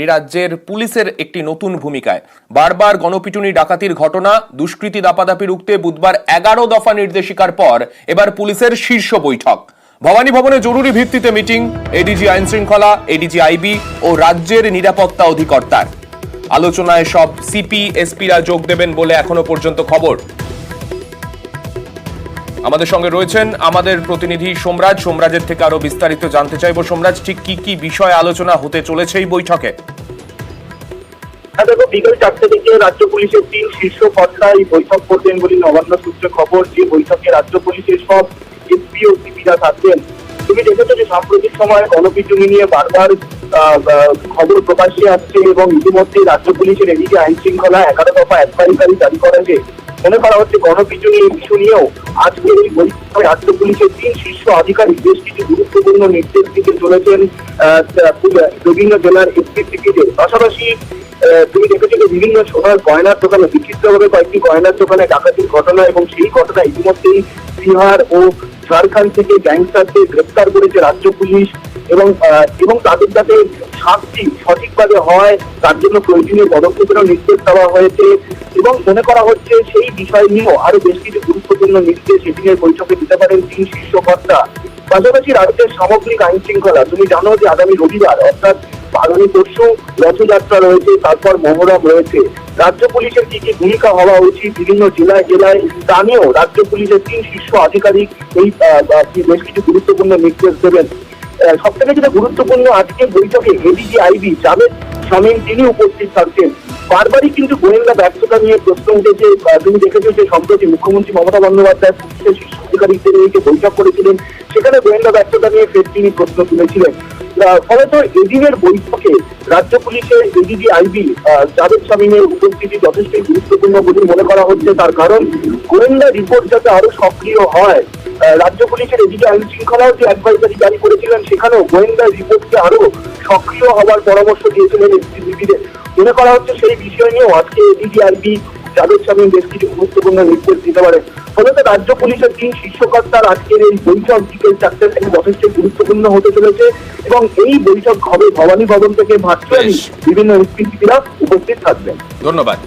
এই রাজ্যের পুলিশের একটি নতুন ভূমিকায় বারবার গণপিটুনি ডাকাতির ঘটনা দুষ্কৃতী দাপাদাপি রুখতে বুধবার 11 দফা নির্দেশিকার পর এবার পুলিশের শীর্ষ বৈঠক। ভবানী ভবনে জরুরি ভিত্তিতে মিটিং এডিজি আইন শৃঙ্খলা, এডিজি আইবি ও রাজ্যের নিরাপত্তা অধিকর্তার। আলোচনায় সব সিপি এসপিরা যোগ দেবেন বলে এখনো পর্যন্ত খবর। আমাদের সঙ্গে রয়েছেন আমাদের প্রতিনিধি সোমরাজের থেকে আরো বিস্তারিত জানতে চাইবো। সোমরাজ, ঠিক কি কি বিষয় আলোচনা হতে চলেছে এই বৈঠকে? দেখো, বিকেল 4টে থেকে রাজ্য পুলিশের 3 শীর্ষ কর্তা এই বৈঠক করবেন বলে নবান্ন সূত্রে খবর। যে বৈঠকে রাজ্য পুলিশের সব এসপি ও সিপিরা থাকবেন। তুমি দেখেছো যে সাম্প্রতিক সময় গণপিটুনি নিয়ে বারবার খবর প্রকাশ্যে আসছে এবং ইতিমধ্যে রাজ্য পুলিশের এদিকে আইন শৃঙ্খলা 11 দফা অ্যাডভাইজারি জারি করেছে। মনে করা হচ্ছে গণপিটুনি ইস্যু নিয়েও আজকের এই বৈঠকে রাজ্য পুলিশের 3 শীর্ষ আধিকারিক বেশ কিছু গুরুত্বপূর্ণ নির্দেশ দিতে চলেছেন বিভিন্ন জেলার এসপি সিপিদের। পাশাপাশি তুমি দেখেছো যে বিভিন্ন সোনার গয়নার দোকানে বিচিত্রভাবে কয়েকটি গয়নার দোকানে ডাকাতির ঘটনা এবং সেই ঘটনা ইতিমধ্যেই বিহার ও ঝাড়খণ্ড থেকে গ্যাংস্টারদের গ্রেপ্তার করেছে রাজ্য পুলিশ এবং তাদের যাতে শাস্তি সঠিকভাবে হয় তার জন্য প্রয়োজনীয় পদক্ষেপেরও নির্দেশ দেওয়া হয়েছে এবং মনে করা হচ্ছে সেই বিষয় নিয়েও আরো বেশ কিছু গুরুত্বপূর্ণ নির্দেশ এদিনের বৈঠকে দিতে পারেন 3 শীর্ষ কর্তা। পাশাপাশি রাজ্যের সামগ্রিক আইন শৃঙ্খলা, তুমি জানো যে আগামী রবিবার অর্থাৎ আগামী পরশু রথযাত্রা রয়েছে, তারপর মহরম রয়েছে। রাজ্য পুলিশের কি কি ভূমিকা হওয়া উচিত বিভিন্ন জেলায় জেলায় তা নিয়েও রাজ্য পুলিশের 3 শীর্ষ আধিকারিক এই বেশ কিছু গুরুত্বপূর্ণ নির্দেশ দেবেন। সব থেকে যেটা গুরুত্বপূর্ণ, আজকে বৈঠকে এডিজি আইবি জাভেদ শামীম তিনি উপস্থিত থাকছেন। বারবারই কিন্তু গোয়েন্দা ব্যর্থতা নিয়ে প্রশ্ন উঠেছে। তুমি দেখেছো যে সম্প্রতি মুখ্যমন্ত্রী মমতা বন্দ্যোপাধ্যায় পুলিশের শীর্ষ আধিকারিকদের নিয়ে বৈঠক করেছিলেন, সেখানে গোয়েন্দা ব্যর্থতা নিয়ে ফের তিনি প্রশ্ন তুলেছিলেন। ফলত এদিনের বৈঠকে রাজ্য পুলিশের এডিজি আইবি জাভেদ শামীমের উপস্থিতি যথেষ্টই গুরুত্বপূর্ণ বলে মনে করা হচ্ছে। তার কারণ গোয়েন্দা রিপোর্ট যাতে আরো সক্রিয় হয়। রাজ্য পুলিশের এদিকে আইন শৃঙ্খলাও যে অ্যাডভাইজারি জারি করেছিলেন, সেখানেও গোয়েন্দা রিপোর্টকে আরো সক্রিয় হওয়ার পরামর্শ দিয়েছিলেন এসপিদের। মনে করা হচ্ছে সেই বিষয় নিয়েও আজকে এডিজি আইবি জাভেদ শামীম বেশ কিছু গুরুত্বপূর্ণ নির্দেশ দিতে পারেন। ফলত রাজ্য পুলিশের 3 শীর্ষ কর্তার আজকের এই বৈঠক বিকেল 4টে থেকে যথেষ্ট গুরুত্বপূর্ণ হতে চলেছে এবং এই বৈঠক হবে ভবানী ভবন থেকে ভার্চুয়ালি বিভিন্ন এসপিরা উপস্থিত থাকবেন। ধন্যবাদ।